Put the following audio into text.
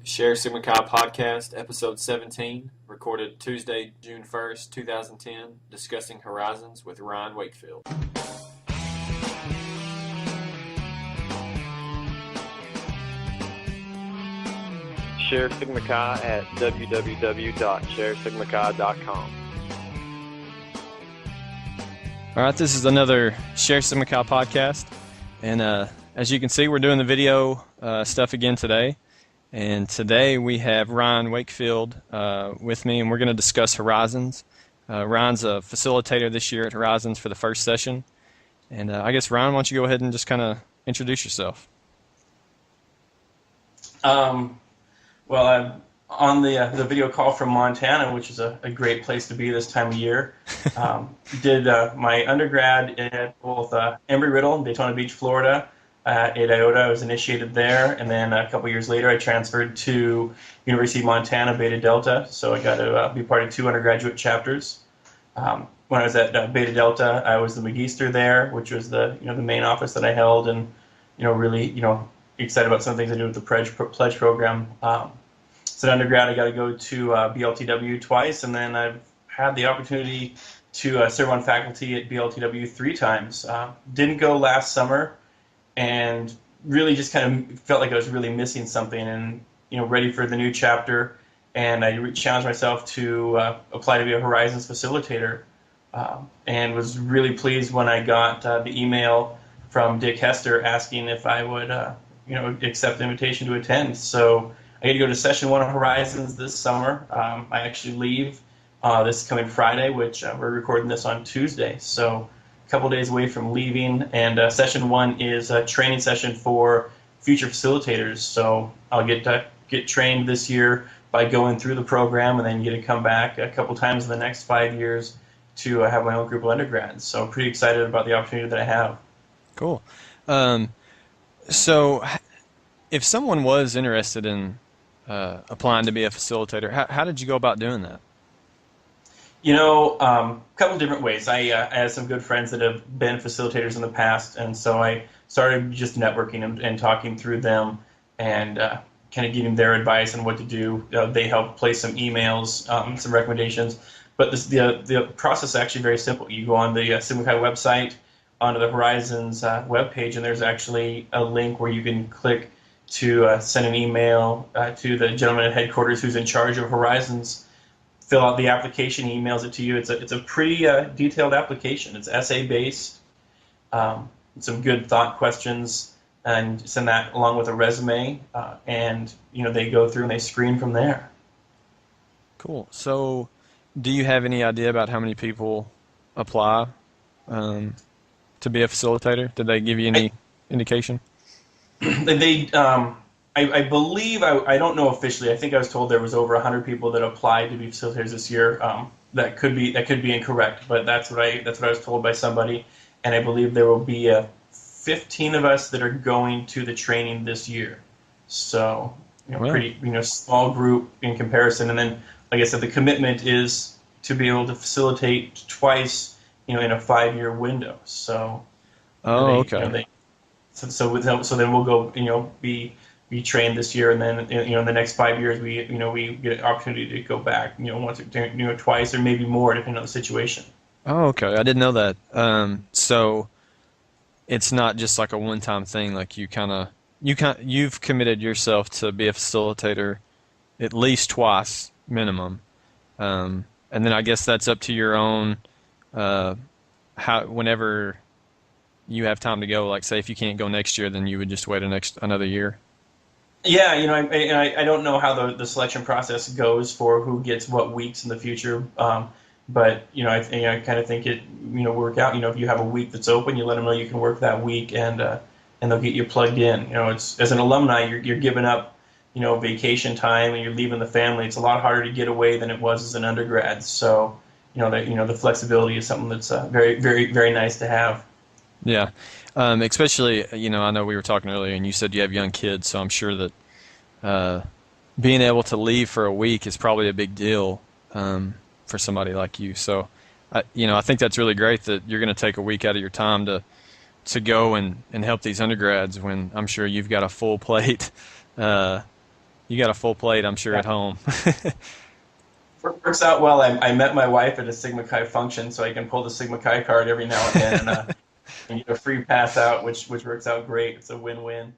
Share Sigma Chi Podcast, Episode 17, recorded Tuesday, June 1st, 2010, discussing Horizons with Ryan Wakefield. Share Sigma Chi at www.sharesigmachi.com. All right, this is another Share Sigma Chi podcast, and as you can see, we're doing the video stuff again today. And today we have Ryan Wakefield with me, and we're going to discuss Horizons. Ryan's a facilitator this year at Horizons for the first session. And I guess, Ryan, why don't you go ahead and just kind of introduce yourself? Well, I'm on the video call from Montana, which is a great place to be this time of year. Did my undergrad at both Embry-Riddle in Daytona Beach, Florida. At IOTA, I was initiated there, and then a couple years later I transferred to University of Montana, Beta Delta, so I got to be part of 2 undergraduate chapters. When I was at Beta Delta, I was the Magister there, which was the main office that I held, and really excited about some things I did with the pledge program. So at undergrad, I got to go to BLTW twice, and then I've had the opportunity to serve on faculty at BLTW 3 times. Didn't go last summer, and really just kind of felt like I was really missing something, and ready for the new chapter. And I challenged myself to apply to be a Horizons facilitator, and was really pleased when I got the email from Dick Hester asking if I would accept the invitation to attend. So I get to go to session 1 of Horizons this summer. I actually leave this coming Friday, which we're recording this on Tuesday. So couple days away from leaving, and session 1 is a training session for future facilitators. So I'll get trained this year by going through the program, and then get to come back a couple times in the next 5 years to have my own group of undergrads. So I'm pretty excited about the opportunity that I have. Cool. So if someone was interested in applying to be a facilitator, how did you go about doing that? A couple different ways. I had some good friends that have been facilitators in the past, and so I started just networking and talking through them, and kind of giving their advice on what to do. They helped place some emails, some recommendations. But the process is actually very simple. You go on the Sigma Chi website, onto the Horizons webpage, and there's actually a link where you can click to send an email to the gentleman at headquarters who's in charge of Horizons. Fill out the application, he emails it to you. It's a pretty detailed application. It's essay-based, some good thought questions, and send that along with a resume, and they go through and they screen from there. Cool. So do you have any idea about how many people apply to be a facilitator? Did they give you any indication? I believe, I don't know officially, I think I was told there was over 100 people that applied to be facilitators this year. That could be incorrect, but that's what I was told by somebody. And I believe there will be 15 of us that are going to the training this year. So pretty small group in comparison. And then, like I said, the commitment is to be able to facilitate twice in a 5-year window. So okay. So then we'll go be trained this year, and then in the next 5 years we get an opportunity to go back once or twice or maybe more depending on the situation. Oh, okay. I didn't know that. So it's not just like a one-time thing. Like you've committed yourself to be a facilitator at least twice minimum, and then I guess that's up to your own whenever you have time to go. Like, say if you can't go next year, then you would just wait another year. Yeah, I don't know how the selection process goes for who gets what weeks in the future, but I kind of think it work out. If you have a week that's open, you let them know you can work that week, and they'll get you plugged in. It's, as an alumni, you're giving up vacation time, and you're leaving the family. It's a lot harder to get away than it was as an undergrad. So the flexibility is something that's very, very, very nice to have. Yeah. Especially, I know we were talking earlier, and you said you have young kids, so I'm sure that being able to leave for a week is probably a big deal for somebody like you. So, I think that's really great that you're going to take a week out of your time to go and help these undergrads when I'm sure you've got a full plate You got a full plate, I'm sure, at home. Works out well. I met my wife at a Sigma Chi function, so I can pull the Sigma Chi card every now and then and get a free pass out, which works out great. It's a win-win.